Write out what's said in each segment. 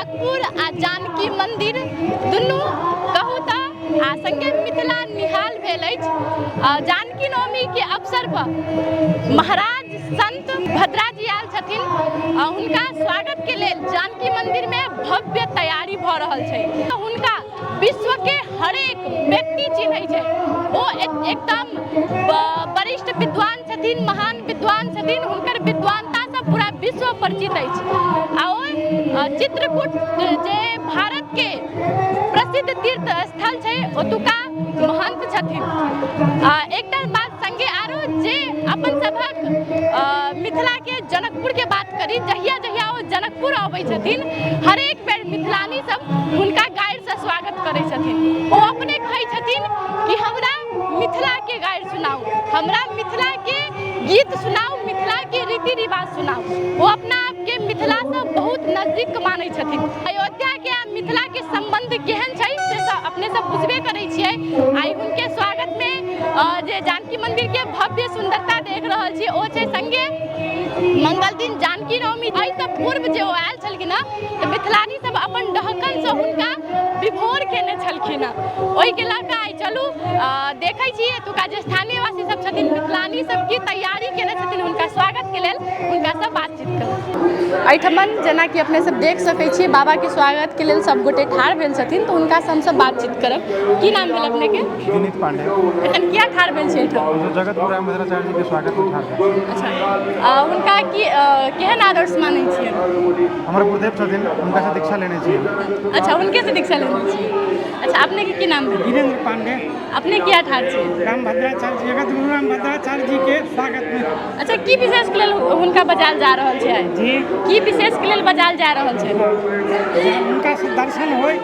जनकपुर आ जानकी मंदिर दुनू कहू तऽ आ संगे मिथिला निहाल भेल अछि। जानकी नवमी के अवसर पर महाराज संत भद्राजी आयल छथिन। हुनका स्वागत के लेल जानकी मंदिर में भव्य तैयारी भऽ रहल छै। हुनका विश्व के हरेक व्यक्ति चिन्है छै। ओ एकदम वरिष्ठ विद्वान छथिन, महान विद्वान छथिन। हुनकर विद्वानता से पूरा विश्व परिचित अछि। आ चित्रकूट जे भारत के प्रसिद्ध तीर्थ स्थल छै ओतुका महंत छथिन। एकटा बात संगे आरो जे अपन सभक मिथिला के जनकपुर के बात करी, जहिया जहिया ओ जनकपुर अबै छथिन हरेक बेर मिथिलानी सब हुनका गाइर से स्वागत करै छथिन। ओ अपने कहै छथिन कि हमरा मिथिला के गाइर सुनाऊ, हमरा मिथिला के गीत सुनाऊ, मिथिला के रीति रिवाज सुनाऊ। वो अपना आप के मिथिला से बहुत नजदीक मानै छथिन। अयोध्या के आ मिथिला के संबंध केहन छै से अपने सब बुझबे करै छियै। आइ हुनके स्वागत में जे जानकी मंदिर के भव्य सुंदरता देख रहल छी ओ छै संगे मंगल दिन जानकी नवमी। एहि से पूर्व जे ओ आयल छलखिन तऽ मिथिलानी सब अपन डहकन से हुनका विभोर केने छलखिन। ओहि के लऽ कऽ आइ चलू देखै छी एतुका जे स्थानीय वासी सब छथिन मिथिलानी सब की तैयारी केने छथिन हुनका स्वागत के लेल, हुनका सब बातचीत करब। एहिठमन जेना कि अपने सब देख सकै छी बाबा के स्वागत के लेल सब गोटे ठाढ़ भेल छथिन, तऽ हुनका से हमसब बातचीत करब। की नाम भेल अपने के? विनीत पांडे। एखन किया ठाढ़ भेल छै एहिठाम? जगतपुर मद्राचार्य जी के स्वागत में ठाढ़ भेल। अच्छा, हुनका की केहन आदर्श मानै छियै? हमर गुरुदेव छथिन, हुनका से दीक्षा लेने छियै। अच्छा, उनके से दीक्षा लेने छियै। अच्छा, अपने के की नाम भेल? वीरेंद्र पांडे। अपने किया ठाढ़ छियै? रामभद्राचार्य जगतगुरु रामभद्राचार्य जी के स्वागत में। अच्छा, की विशेष के लेल हुनका बजाल जा रहल छै आइ? जी, की विशेष के लेल बजाल जा रहल छै? हुनका से दर्शन होय,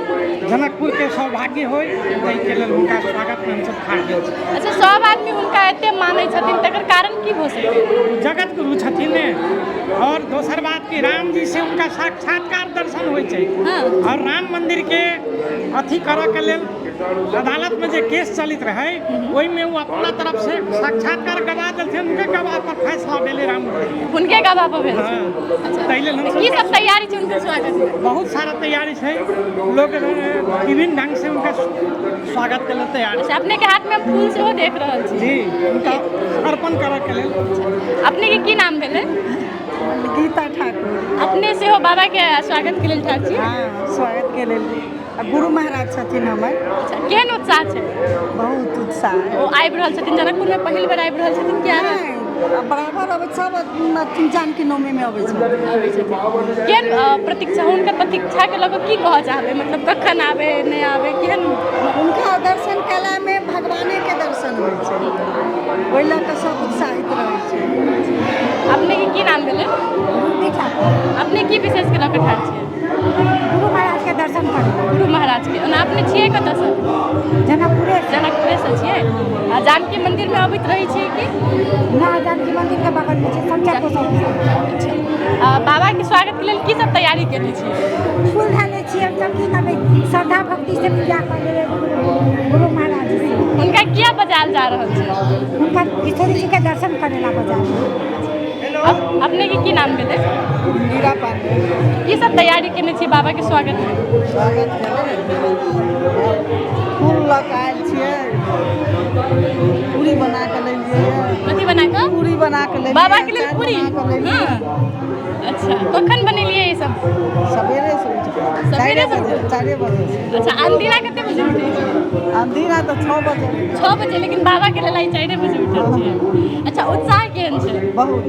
जनकपुर के सौभाग्य होय, ताहि के लेल हुनका स्वागत में हमसब ठाढ़ भेल छी। अच्छा, सब आदमी हुनका एते मानै छथिन, तकर कारण की भऽ सकैए? जगत गुरु छथिन ने, और दोसर बात कि राम जी से उनका साक्षात्कार दर्शन होइ छै। हाँ। और राम मंदिर के अथी करऽ के लेल अदालत में जे केस चलित रहे ओहि में वो अपना तरफ से साक्षात्कार गवाह देलथिन, उनके गवाह पर फैसला भेलै राम मंदिर। हुनके गवाह पर भेल छै। हाँ। अच्छा, ताहि लेल हमसब की सब तैयारी छै हुनके स्वागत में? बहुत सारा तैयारी है, लोग विभिन्न ढंग से उनका स्वागत के लिए तैयार अच्छा, अपने के हाथ में हम फूल सेहो देख रहल छी। जी, उनका अर्पण करऽ के लेल। अपने के की नाम भेलै? गीता ठाकुर। अपने सेहो बाबा के स्वागत के लेल ठाढ़ छी? हाँ, स्वागत के लेल गुरु महाराज छथिन हमर। अच्छा, केहन उत्साह छै? बहुत उत्साह है। ओ आबि रहल छथिन जनकपुर में, पहिल बेर आबि रहल छथिन कि आरो? बराबर अब सब जानकी नवमी में अबै छै। आबै छथिन। केहन प्रतीक्षा, हुनकर प्रतीक्षा के लऽ कऽ की कहऽ चाहबै? मतलब कखन आबे नहि आबे, केहन? उनका दर्शन कला में भगवाने के दर्शन होइ छै, ओहि लऽ कऽ सब उत्साहित रहै छै। अपने के की नाम भेलै? अपने की विशेष के लऽ कऽ ठाढ़ छियै? गुरु महाराज के दर्शन करू। गुरु महाराज के। ओना अपने छियै कतऽ से? जनकपुरे से छियै। आ जानकी मंदिर में अबैत रहै छियै कि? ना, जानकी मंदिर के बगल में छै संख्या को सब। बाबा के स्वागत के लेल की सब तैयारी केने छियै? फूल ढालै छियै, हमसब की करबै, श्रद्धा भक्ति से पूजा करबै गुरु महाराज से। हुनका किया बजाल जा रहल छै? उनका ईश्वरी जी के दर्शन करेला बजा। अपने के की नाम भेलै? मीरा पांडे। की सब तैयारी केने छियै बाबा के स्वागत में? स्वागत फूल लऽ कऽ आयल छियै, पूरी बना कऽ लेलियै। कथी बना कऽ? पूरी बना कऽ लेलियै। बाबा के लेल पूरी? हाँ। अच्छा, कखन बनेलियै ई सब? सवेरे से उठ कऽ। सवेरे से? 4 बजे से। अच्छा, अंधेरा कते बजे उठै छियै? अंधेरा तऽ 6 बजे। 6 बजे, लेकिन बाबा के लेल आइ 4 बजे उठल छियै। अच्छा, उत्साह केहन छै? बहुत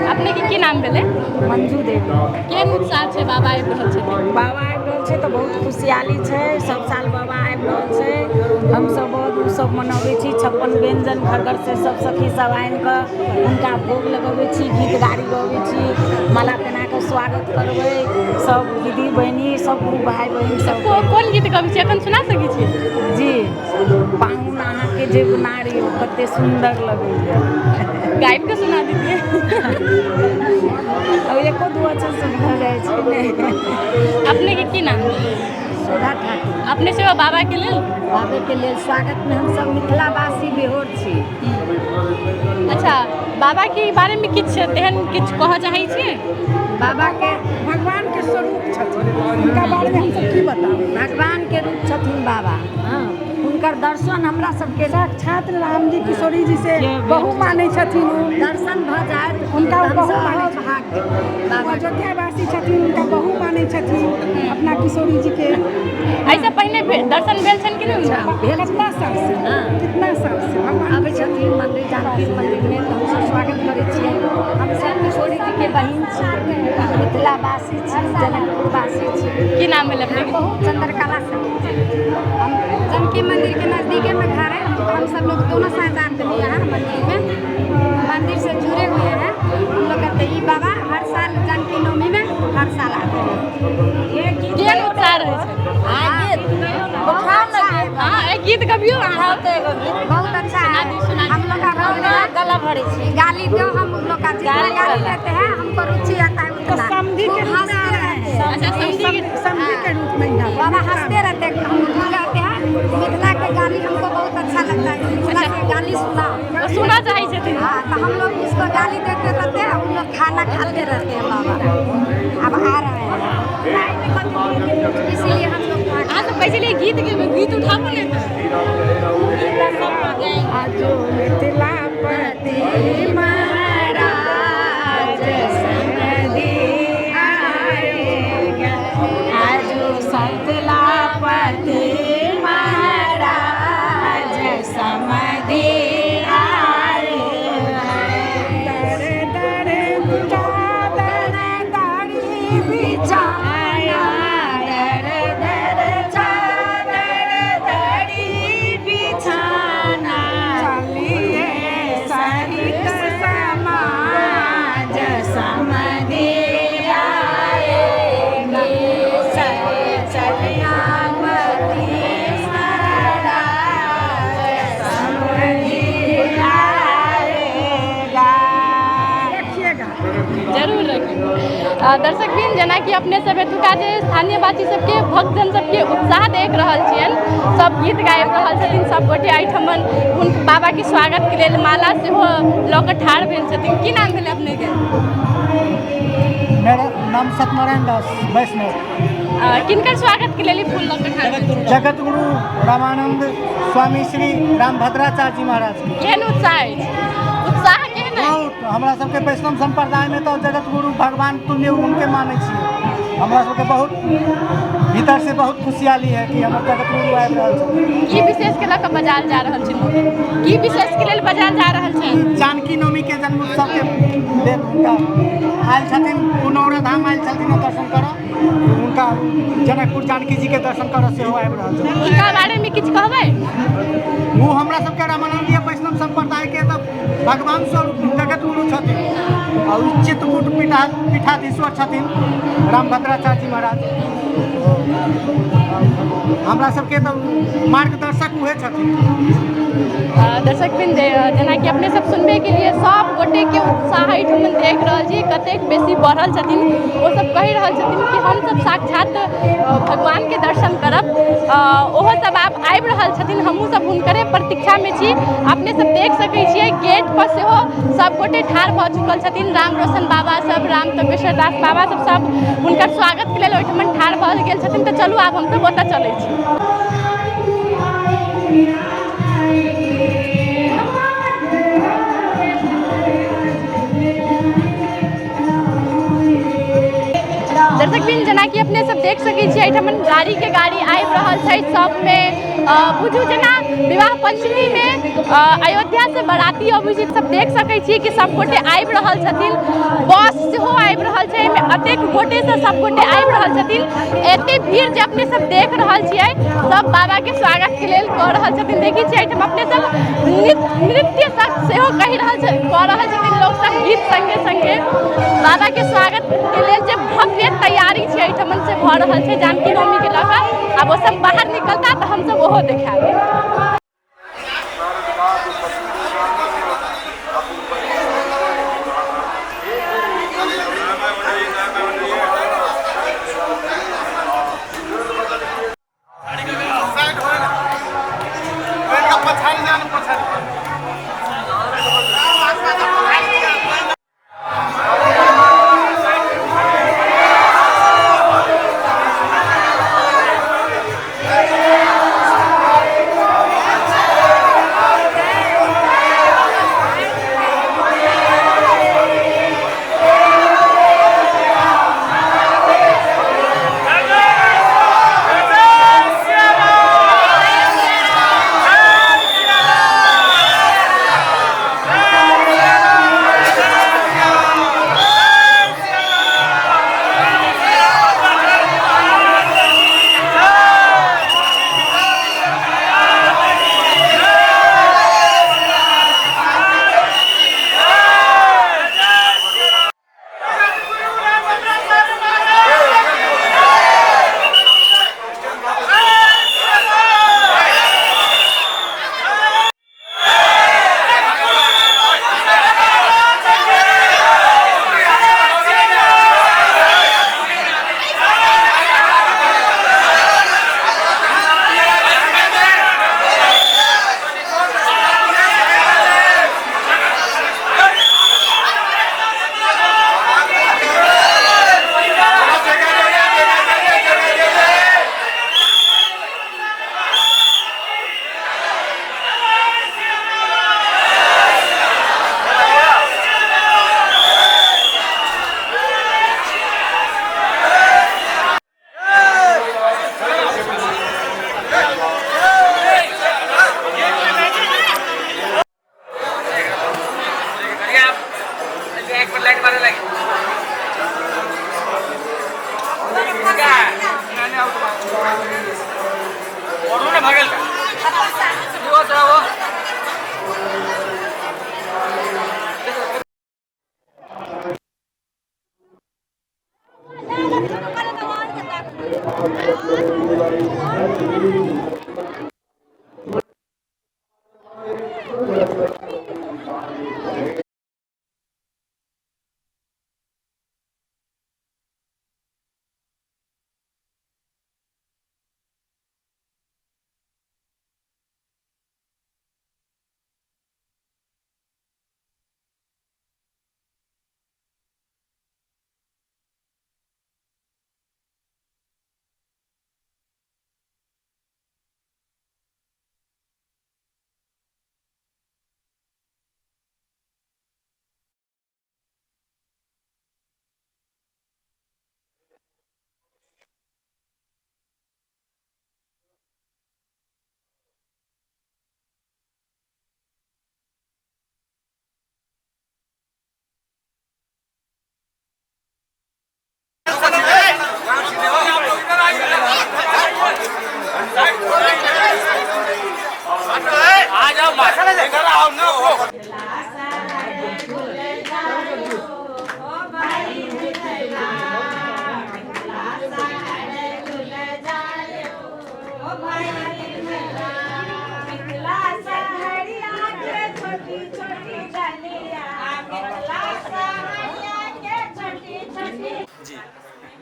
अपने के की नाम भेलै? मंजू देवी। केहन उत्साह छै बाबा आबि रहल छथिन? बाबा आबि रहल छै तऽ बहुत खुशहाली छै। सब साल बाबा आबि रहल छै, हमसब बहुत उत्सव मनबै छी। 56 व्यंजन घर घर से सब सखी सब आनि कऽ हुनका भोग लगबै छी, गीत गारी गबै छी, माला पहना कऽ स्वागत करबै। सब दीदी बहिनी, सब गुरु भाई बहिन सब। कोन गीत गबै छी एखन सुना सकै छियै? जी, पाहुन अहाँके जे नारी कते सुंदर लगैया। गाबि कऽ सुना दीजिए। अब एको दू अक्षर से भऽ जाइ छै। अपने के की नाम? सुधा ठाकुर। अपने सेहो बाबा के लेल? बाबा के लेल स्वागत में हम सब मिथिलावासी बेहोर छी। अच्छा, बाबा के बारे में किछु तेहन किछु कहऽ चाहै छियै? बाबा के भगवान के स्वरूप सबके साक्षात राम जी किशोरी जी से बहु माने छथिन दर्शन भ जाए उनका हम बहु सब माने बहुत भाग्य बाबा के। अयोध्यावासी छथिन उनका बहु माने छथिन अपना किशोरी जी के। ऐसे पहले दर्शन भेल छन कि नहीं? कितना साल से कितना साल से भगवान आबै छथिन मंदिर जानकी मंदिर में तो हमसब स्वागत करै छियै। हम सब किशोरी जी के बहिन छी, मिथिलावासी छी, जनकपुरवासी छी। की नाम भेल अपने के? चंद्रकला से हम जानकी मंदिर के नज़दीके में घर है। हम सब लोग दोनों साझान के लिए हैं मंदिर में, मंदिर से जुड़े हुए हैं। हम लोग कहते हैं बाबा हर साल जानकी नवमी में हर साल आते हैं। केहन उत्साह रहै छै? हाँ, एक गीत गबियो अहाँ। बहुत अच्छा है। हम लोग का गला भरे छी। गाली दो, हम लोग का जितना गाली लेते हैं हमको रुचि आता है उतना। समधी के खूब हंसते रहते हैं। अच्छा, समधी के रूप में यहाँ बाबा हंसते रहते हैं, हम लोग कहते हैं मिथिला के गाली हमको बहुत अच्छा लगता है। मिथिला के गाली सुना वो सुना चाहे छथिन। हाँ, तो हम लोग उसको गाली देते रहते हैं, उन लोग खाना खाते रहते हैं। बाबा अब आ रहे हैं, इसीलिए हम लोग अहाँ सब कैसे लिए गीत उठाबो नहीं आजो मिथिलापति महाराज समधी आएगा, आजो मिथिलापति महाराज समधी आएगा। दरे दरे चादर दाढ़ी बिछाया, दरे दरे चादर दाढ़ी बिछाना, चलिए सहित समाज समधी आएगा, चलिया पति महाराज समधी आएगा। रखिएगा। जरूर रखें। दर्शक बिन जना कि अपने सब एतुका जे स्थानीयवासी सबके भक्तजन सबके उत्साह देख रहल छियन, सब गीत गाबि रहल छथिन, सब गोटे एहिठमन हुन बाबा के स्वागत के लेल माला सेहो लऽ कऽ ठाढ़ भेल छथिन। की नाम भेलै अपने के? मेरा नाम सत्यनारायण दास वैष्णव। किनकर स्वागत के लेल ई फूल लऽ कऽ ठाढ़ भेल छथिन? जगत गुरु रामानंद स्वामी श्री रामभद्राचार्य जी महाराज के। केहन उत्साह अछि? उत्साह केहन अछि? बहुत हमरा सबके वैष्णव संप्रदाय में तो जगत गुरु भगवान तुल्य उनके माने छियै। हमरा सबके बहुत भीतर से बहुत खुशहाली है कि हमर जगत गुरु आबि रहल छथिन। की विशेष के लऽ कऽ बजाल जा रहल छै? की विशेष के लेल बजाल जा रहल छै? जानकी नवमी के जन्म उत्सव के लेल हुनका आयल छथिन, पुनौरा धाम आयल छथिन दर्शन करऽ। उनका जनकपुर जानकी जी के दर्शन करऽ सेहो आबि रहल छथिन। हुनका बारे में किछु कहबै? वो हमरा सबके रामानंदीय वैष्णव संप्रदाय के तो भगवान स्वरूप जगत गुरु छथिन और चित्रकूट पीठाधीश्वर छथिन रामभद्राचार्य जी महाराज। हमरा सबके तो मार्गदर्शक हुए छथिन। दर्शक बिन जना कि अपने सब सुनबे के लिए सब गोटे के उत्साह एहिठमन देख रहल छी, कतेक बेसी बढ़ल छथिन। वो सब कहि रहल छथिन कि हम सब साक्षात भगवान के दर्शन करब। ओहो सब आब आबि रहल छथिन, हमहूँ सब हुनकरे प्रतीक्षा में छी। अपने सब देख सकै छियै गेट पर सेहो सब गोटे ठाढ़ भऽ चुकल छथिन। राम रोशन बाबा सब, राम तपेश्वर दास बाबा सब हुनकर स्वागत के लेल ओहिठमन ठाढ़ भऽ गेल छथिन। तऽ चलू आब हम सब ओतऽ चलै छी। दर्शक बिन जना कि अपने सब देख सकै छियै एहिठमन गाड़ी के गाड़ी आबि रहल छै। सब में बुझू जेना विवाह पंचमी में अयोध्या से बाराती अबै छै, सब देख सकै छियै कि सब गोटे आबि रहल छथिन। बस सेहो आबि रहल छै, एहिमे अतेक गोटे से सब गोटे आबि रहल छथिन। एते भीड़ जे अपने सब देख रहल छियै, सब बाबा के स्वागत के लेल कऽ रहल छथिन। देखै छियै एहिठाम अपने सब नृत्य सब सेहो कहि रहल कऽ रहल छथिन लोक सब गीत संगे संगे। बाबा के स्वागत के लेल जे भव्य तैयारी छै एहिठमन से भऽ रहल छै जानकी नवमी के लऽ कऽ। आब वो सब बाहर निकलता तऽ हम सब ओहो देखाएब।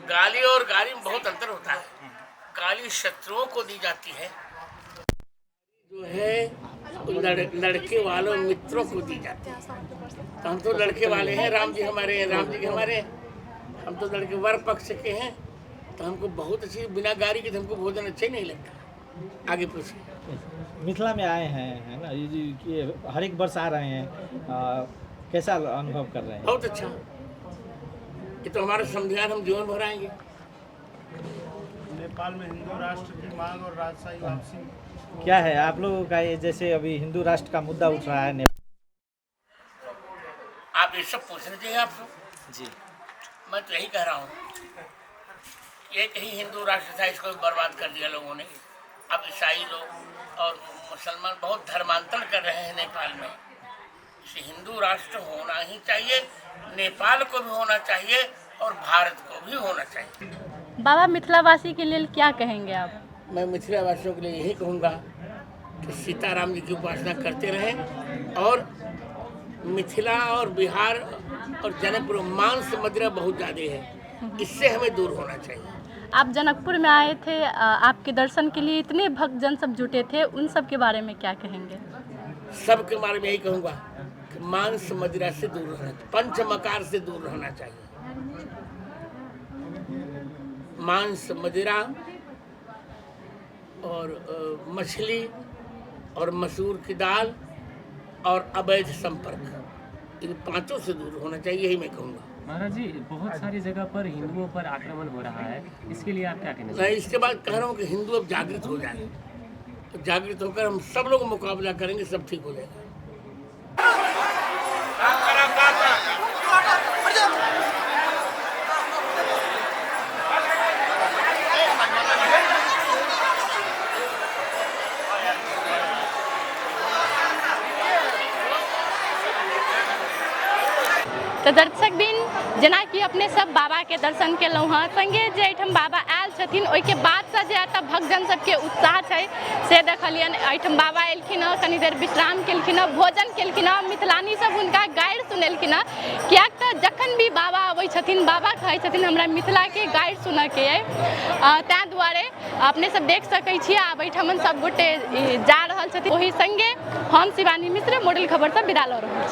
गाली और गाली में बहुत अंतर होता है। गाली शत्रुओं को दी जाती है, जो है लड़के वालों मित्रों को दी जाती है। तो हम तो लड़के वाले हैं, राम जी हमारे हैं, राम जी के हमारे हैं, हम तो लड़के वर पक्ष के हैं, तो हमको बहुत अच्छी, बिना गाली के हमको भोजन अच्छा ही नहीं लगता। आगे पूछिए। मिथिला में आए हैं, है ना, ये हर एक वर्ष आ रहे हैं, कैसा अनुभव कर रहे हैं? बहुत अच्छा, ये तो हमारा संविधान हम जीवन भर आएंगे। नेपाल में हिंदू राष्ट्र की मांग और राजशाही वापसी क्या है आप लोगों का? ये जैसे अभी हिंदू राष्ट्र का मुद्दा उठ रहा है, आप ये सब पूछने चाहिए आपको जी। मैं तो यही कह रहा हूँ, एक ही हिंदू राष्ट्र था, इसको बर्बाद कर दिया लोगों ने। अब ईसाई लोग और मुसलमान बहुत धर्मांतरण कर रहे हैं नेपाल में। इसे हिंदू राष्ट्र होना ही चाहिए, नेपाल को भी होना चाहिए और भारत को भी होना चाहिए। बाबा मिथिलावासी के लिए क्या कहेंगे आप? मैं मिथिलावासियों के लिए यही कहूँगा कि सीताराम जी की उपासना करते रहें, और मिथिला और बिहार और जनकपुर मांस मदिरा बहुत ज़्यादा है, इससे हमें दूर होना चाहिए। आप जनकपुर में आए थे, आपके दर्शन के लिए इतने भक्तजन सब जुटे थे, उन सब के बारे में क्या कहेंगे? सब के बारे में यही कहूँगा कि मांस मदिरा से दूर रहना, पंचमकार से दूर रहना चाहिए। मांस मदिरा और मछली और मसूर की दाल और अवैध संपर्क, इन पांचों से दूर होना चाहिए, यही मैं कहूँगा। महाराज जी, बहुत सारी जगह पर हिंदुओं पर आक्रमण हो रहा है, इसके लिए आप क्या कहना मैं इसके बाद कह रहा हूँ कि हिंदू अब जागृत हो जाए, तो जागृत होकर हम सब लोग मुकाबला करेंगे, सब ठीक हो जाएगा। तो दर्शक बिन, जेना कि अपने सब बाबा के दर्शन केलहुँ हँ, संगे जे एहिठाम बाबा आयल छथिन, ओहिके बादसँ जे एतऽ भक्तजन सबके उत्साह छै से देखलियनि। एहिठाम बाबा एलखिन हँ, कनी देर विश्राम केलखिन हँ, भोजन केलखिन हँ, मिथिलानी सब हुनका गारि सुनेलखिन हँ। किएक तऽ जखन भी बाबा अबै छथिन, बाबा कहै छथिन हमरा मिथिलाके गारि सुनऽके अइ, ताहि दुआरे अपने सब देख सकै छियै आब एहिठाम सब गोटे जा रहल छथिन। ओहि संगे हम शिवानी मिश्र मॉडल खबर से विदा लऽ रहल छी।